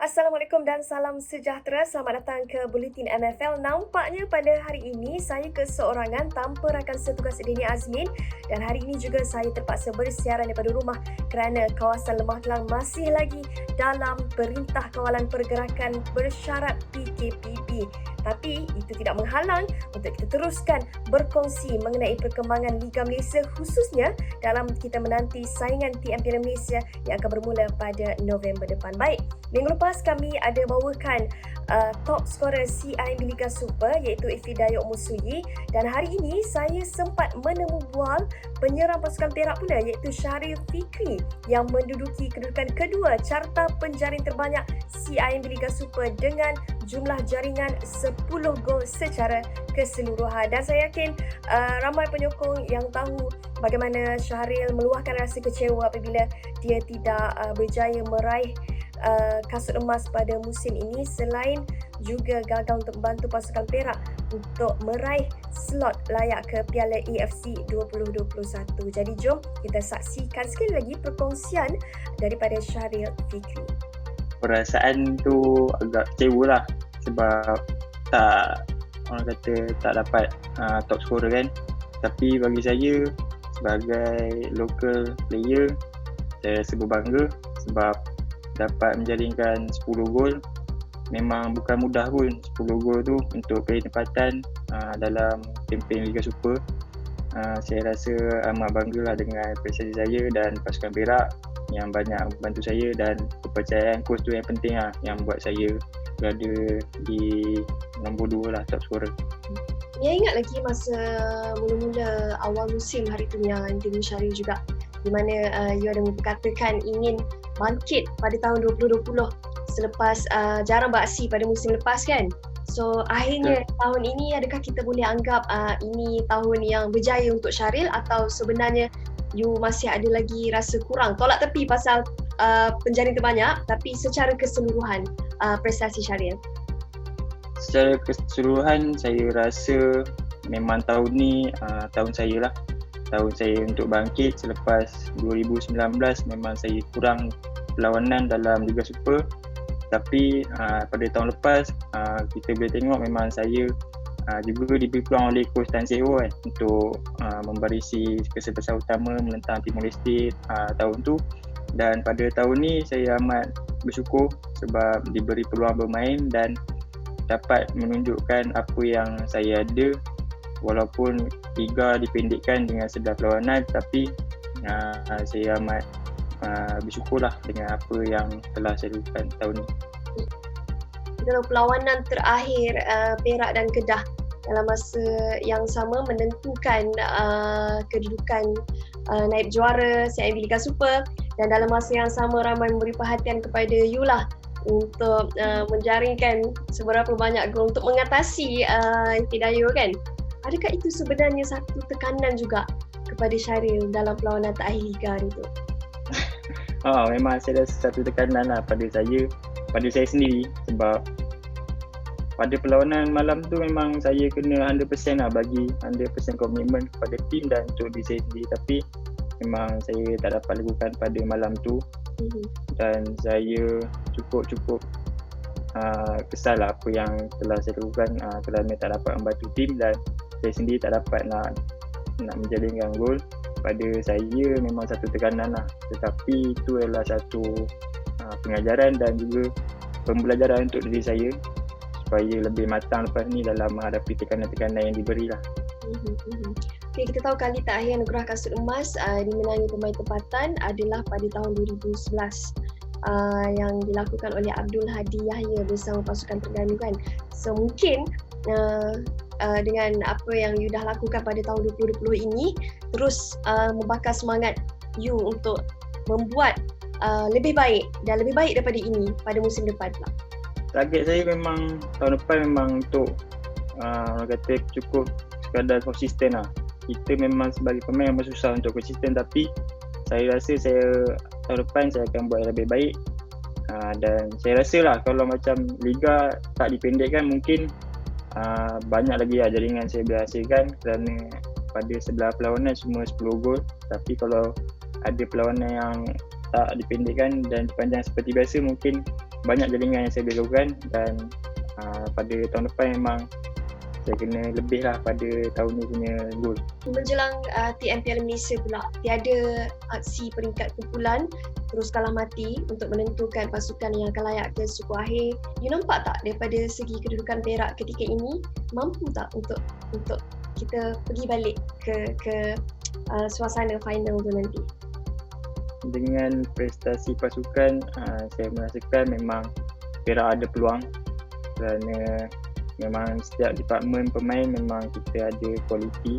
Assalamualaikum dan salam sejahtera. Selamat datang ke Buletin MFL. Nampaknya pada hari ini saya keseorangan tanpa rakan setugas Dini Azmin, dan hari ini juga saya terpaksa bersiaran daripada rumah kerana kawasan Lemah Kelang masih lagi dalam Perintah Kawalan Pergerakan bersyarat PKPP. Tapi itu tidak menghalang untuk kita teruskan berkongsi mengenai perkembangan Liga Malaysia, khususnya dalam kita menanti saingan TM Piala Malaysia yang akan bermula pada November depan. Baik, minggu lepas kami ada bawakan top scorer CIMB Liga Super iaitu Ifri Dayok Musuyi, dan hari ini saya sempat menemu bual penyerang pasukan Perak pula iaitu Syahril Fikri yang menduduki kedudukan kedua carta penjaring terbanyak CIMB Liga Super dengan jumlah jaringan 10 gol secara keseluruhan. Dan saya yakin ramai penyokong yang tahu bagaimana Syahril meluahkan rasa kecewa apabila dia tidak berjaya meraih kasut emas pada musim ini, selain juga gagal untuk membantu pasukan Perak untuk meraih slot layak ke Piala AFC 2021. Jadi jom kita saksikan sekali lagi perkongsian daripada Syahril Fikri. Perasaan tu agak kecewa lah sebab orang kata tak dapat top scorer kan. Tapi bagi saya sebagai local player, saya rasa berbangga sebab dapat menjaringkan 10 gol. Memang bukan mudah pun 10 gol tu untuk penempatan dalam kempen Liga Super. Saya rasa amat banggalah dengan prestasi saya dan pasukan Perak yang banyak membantu saya, dan kepercayaan coach tu yang penting lah, yang buat saya berada di nombor 2 lah, top scorer. Ya, ingat lagi masa mula-mula awal musim hari tu yang interview Syahril juga, di mana you ada berkatakan ingin bangkit pada tahun 2020 selepas jarang beraksi pada musim lepas kan. So akhirnya tahun ini, adakah kita boleh anggap ini tahun yang berjaya untuk Syahril, atau sebenarnya you masih ada lagi rasa kurang, tolak tepi pasal penjaring terbanyak, tapi secara keseluruhan prestasi Syahril? Secara keseluruhan saya rasa memang tahun ni tahun saya lah. Tahun saya untuk bangkit selepas 2019. Memang saya kurang perlawanan dalam Liga Super, tapi pada tahun lepas kita boleh tengok memang saya juga diberi peluang oleh coach Tan Seo kan, untuk membarisi kesebelasan utama menentang Timor Leste tahun tu. Dan pada tahun ni saya amat bersyukur sebab diberi peluang bermain dan dapat menunjukkan apa yang saya ada. Walaupun liga dipendekkan dengan 11 perlawanan, tapi saya amat bersyukurlah dengan apa yang telah saya lakukan tahun ni. Dalam perlawanan terakhir Perak dan Kedah dalam masa yang sama menentukan kedudukan naib juara CIMB Liga Super, dan dalam masa yang sama ramai memberi perhatian kepada you lah untuk menjaringkan seberapa banyak gol untuk mengatasi Hidayah kan. Adakah itu sebenarnya satu tekanan juga kepada Syahril dalam perlawanan terakhir Liga itu? Memang saya rasa satu tekanan lah pada saya sendiri, sebab pada perlawanan malam tu memang saya kena 100% lah, bagi 100% komitmen kepada tim dan untuk diri saya sendiri. Tapi memang saya tak dapat lakukan pada malam tu, dan saya cukup kesal lah apa yang telah saya lakukan kerana tak dapat membantu tim, dan saya sendiri tak dapat nak menjaringkan gol. Pada saya memang satu tekanan lah, tetapi itu adalah satu pengajaran dan juga pembelajaran untuk diri saya supaya lebih matang lepas ni dalam menghadapi tekanan-tekanan yang diberi lah. Okay, kita tahu kali terakhir anugerah kasut emas dimenangi pemain tempatan adalah pada tahun 2011 yang dilakukan oleh Abdul Hadi Yahya bersama pasukan Terengganu kan. So mungkin dengan apa yang you dah lakukan pada tahun 2020 ini terus membakar semangat you untuk membuat lebih baik dan lebih baik daripada ini pada musim depan pula. Target saya memang tahun depan memang untuk orang kata cukup sekadar konsisten lah. Kita memang sebagai pemain memang susah untuk konsisten, tapi saya rasa tahun depan saya akan buat lebih baik. Dan saya rasa lah kalau macam Liga tak dipendekkan, mungkin banyak lagi lah jaringan saya boleh hasilkan, kerana pada 11 perlawanan semua 10 gol. Tapi kalau ada perlawanan yang tak dipendekkan dan dipanjang seperti biasa, mungkin banyak jaringan yang saya belakan dan pada tahun depan memang saya kena lebih lah pada tahun ni punya goal. Menjelang TNPL Malaysia pula, tiada aksi peringkat kumpulan terus kalah mati untuk menentukan pasukan yang akan layak ke suku akhir. You nampak tak daripada segi kedudukan Perak ketika ini, mampu tak untuk kita pergi balik ke suasana final tu nanti? Dengan prestasi pasukan, saya merasakan memang Perak ada peluang kerana memang setiap departmen pemain memang kita ada kualiti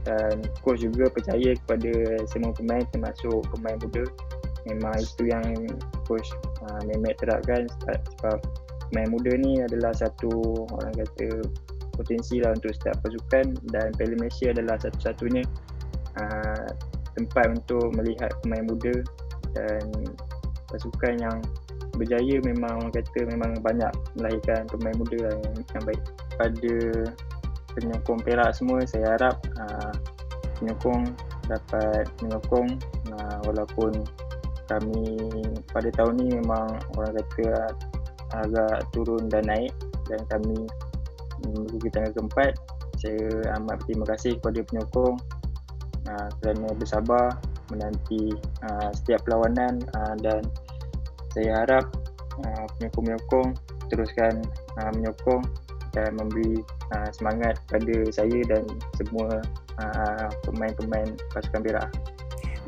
dan coach juga percaya kepada semua pemain termasuk pemain muda. Memang itu yang coach Mehmet terapkan sebab pemain muda ni adalah satu orang kata potensi lah untuk setiap pasukan dan Piala Malaysia adalah satu-satunya tempat untuk melihat pemain muda dan pasukan yang berjaya memang orang kata memang banyak melahirkan pemain muda yang baik. Pada penyokong Perak semua, saya harap penyokong dapat menyokong walaupun kami pada tahun ni memang orang kata agak turun dan naik dan kami menduduki tangga keempat. Saya amat berterima kasih kepada penyokong kerana bersabar menanti setiap perlawanan dan saya harap penyokong-penyokong teruskan menyokong dan memberi semangat kepada saya dan semua pemain-pemain pasukan Perak.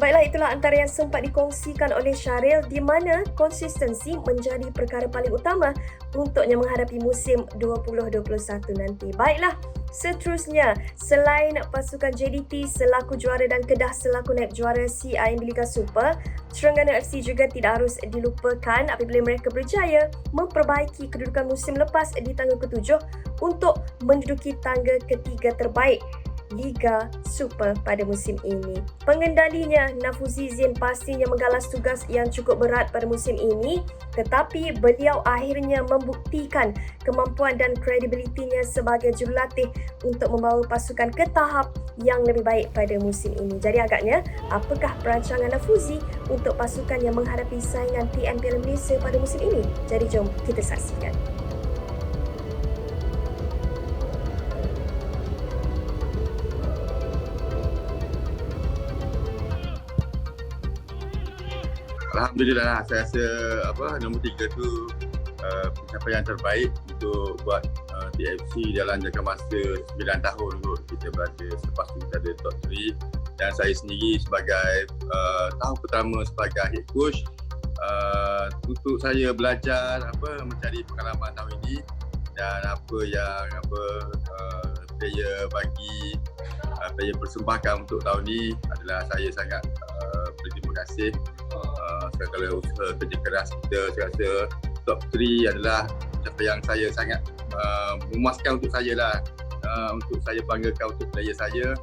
Baiklah, itulah antara yang sempat dikongsikan oleh Syahril di mana konsistensi menjadi perkara paling utama untuknya menghadapi musim 2021 nanti. Baiklah, seterusnya, selain pasukan JDT selaku juara dan Kedah selaku naib juara CIMB Liga Super, Terengganu FC juga tidak harus dilupakan apabila mereka berjaya memperbaiki kedudukan musim lepas di tangga ke-7 untuk menduduki tangga ketiga terbaik Liga Super pada musim ini. Pengendalinya Nafuzi Zain pastinya menggalas tugas yang cukup berat pada musim ini, tetapi beliau akhirnya membuktikan kemampuan dan kredibilitinya sebagai jurulatih untuk membawa pasukan ke tahap yang lebih baik pada musim ini. Jadi agaknya, apakah perancangan Nafuzi untuk pasukan yang menghadapi saingan TNPL Malaysia pada musim ini? Jadi jom kita saksikan. Alhamdulillah, saya rasa nombor 3 tu pencapaian terbaik untuk buat TFC dalam jangka masa 9 tahun kot kita berada selepas tu kita ada top 3 dan saya sendiri sebagai tahun pertama sebagai head coach untuk saya belajar mencari pengalaman tahun ini dan apa yang player bagi player persembahkan untuk tahun ini adalah saya sangat berterima kasih. Segala usaha kerja keras kita, saya rasa top 3 adalah pencapaian saya sangat memuaskan untuk saya lah, untuk saya banggakan untuk player saya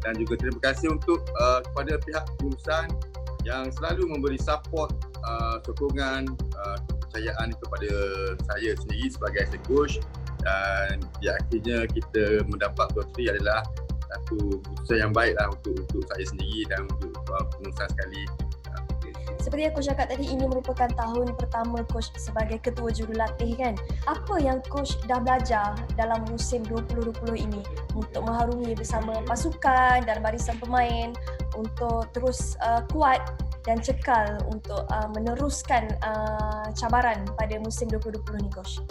dan juga terima kasih untuk kepada pihak pengurusan yang selalu memberi support, sokongan, kepercayaan kepada saya sendiri sebagai head coach dan akhirnya kita mendapat top 3 adalah satu keputusan yang baik lah untuk saya sendiri dan untuk pengurusan sekali. Seperti yang Coach cakap tadi, ini merupakan tahun pertama Coach sebagai ketua jurulatih kan. Apa yang Coach dah belajar dalam musim 2020 ini untuk mengharungi bersama pasukan dan barisan pemain untuk terus kuat dan cekal untuk meneruskan cabaran pada musim 2020 ni Coach?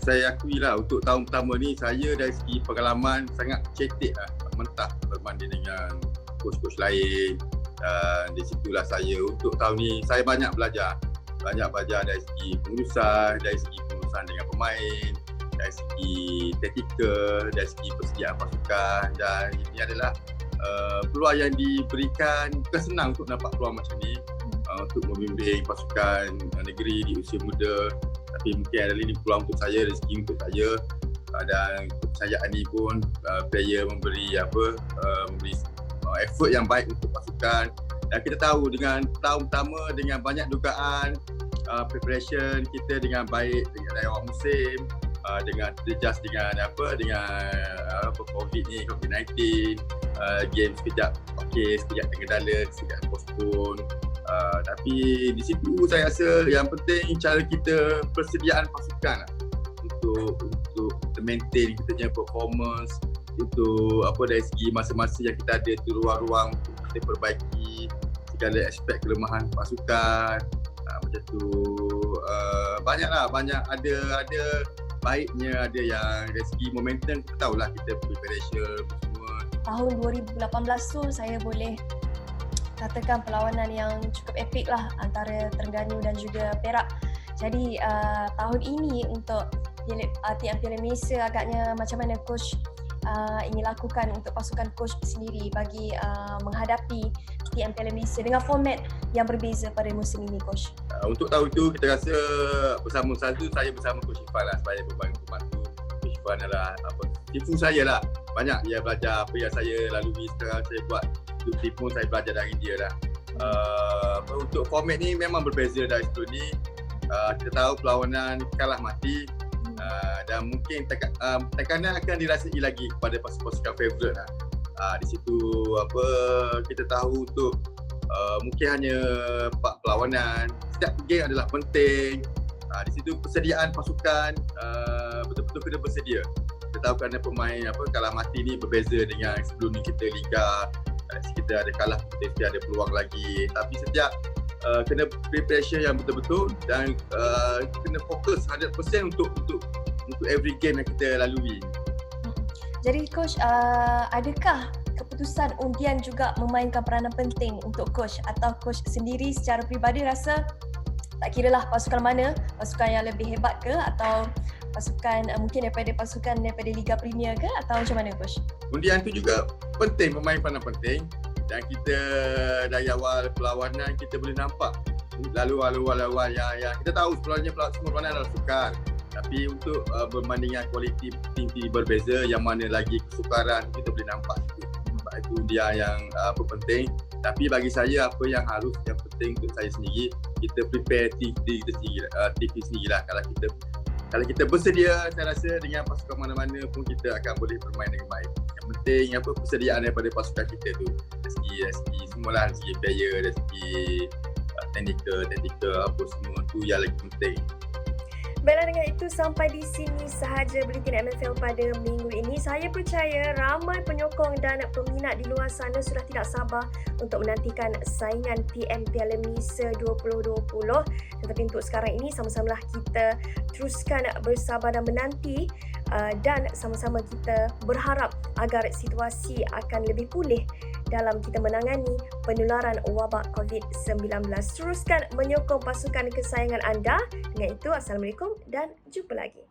Saya akui lah untuk tahun pertama ni saya dari segi pengalaman sangat cetek lah, mentah berbanding dengan coach-coach lain. Dan di situlah saya untuk tahun ni saya banyak belajar dari segi pengurusan, dari segi pengurusan dengan pemain, dari segi taktikal, dari segi persediaan pasukan dan ini adalah peluang yang diberikan. Bukan senang untuk dapat peluang macam ni untuk membimbing pasukan negeri di usia muda, tapi mungkin adalah ini peluang untuk saya, rezeki untuk saya dan kepercayaan ni pun player memberi effort yang baik untuk pasukan dan kita tahu dengan tahun pertama dengan banyak dugaan preparation kita dengan baik dengan dari awal musim dengan adjust dengan COVID-19 game sekejap okey, sekejap terkendala, sekejap postpone Tapi di situ saya rasa yang penting cara kita persediaan pasukan untuk maintain kita punya performance, untuk dari segi masa-masa yang kita ada tu ruang-ruang untuk kita perbaiki segala aspek kelemahan pasukan. Macam tu banyak ada baiknya, ada yang dari segi momentum kita tahulah kita preparation semua. Tahun 2018 tu saya boleh katakan perlawanan yang cukup epik lah antara Terengganu dan juga Perak. Jadi tahun ini untuk TM Piala Malaysia agaknya macam mana coach ingin lakukan untuk pasukan coach sendiri bagi menghadapi TM Piala Malaysia dengan format yang berbeza pada musim ini, coach? Untuk tahun itu kita rasa bersama saya bersama Coach Ifan lah sebagai pembantu. Coach Ifan adalah tipu saya lah. Banyak dia belajar apa yang saya lalui sekarang saya buat. Untuk tipu saya belajar dari dia lah. Untuk format ni memang berbeza dari sebelum ni. Kita tahu perlawanan kalah mati. Dan mungkin tekanan akan dirasai lagi kepada pasukan favourite lah. Di situ kita tahu untuk mungkin hanya 4 perlawanan. Setiap game adalah penting. Di situ persediaan pasukan betul-betul kena bersedia. Kita tahu kerana pemain kalah mati ni berbeza dengan sebelum ni kita liga. Kita ada kalah, kita ada peluang lagi. Tapi setiap kena preparation yang betul-betul dan kena fokus 100% untuk every game yang kita lalui. Jadi coach, adakah keputusan undian juga memainkan peranan penting untuk coach, atau coach sendiri secara peribadi rasa tak kiralah pasukan mana, pasukan yang lebih hebat ke atau pasukan mungkin daripada Liga Premier ke, atau macam mana coach? Undian tu juga penting, memain peranan penting, dan kita dari awal perlawanan kita boleh nampak lalu-lalu yang kita tahu sebenarnya semua perlawanan adalah sukan, tapi untuk berbandingan kualiti tim berbeza yang mana lagi kesukaran kita boleh nampak itu dia yang penting. Tapi bagi saya yang penting untuk saya sendiri, kita prepare tim kita sendiri lah. Kalau kita bersedia, saya rasa dengan pasukan mana-mana pun kita akan boleh bermain dengan baik. Yang penting persediaan daripada pasukan kita tu, dari segi semualah, dari segi player, dari segi teknikal apa semua tu yang lagi penting. Baiklah, dengan itu sampai di sini sahaja Buletin MFL pada minggu ini. Saya percaya ramai penyokong dan peminat di luar sana sudah tidak sabar untuk menantikan saingan TM Piala Malaysia 2020. Tetapi untuk sekarang ini sama-samalah kita teruskan bersabar dan menanti, dan sama-sama kita berharap agar situasi akan lebih pulih dalam kita menangani penularan wabak COVID-19. Teruskan menyokong pasukan kesayangan anda. Dengan itu, Assalamualaikum dan jumpa lagi.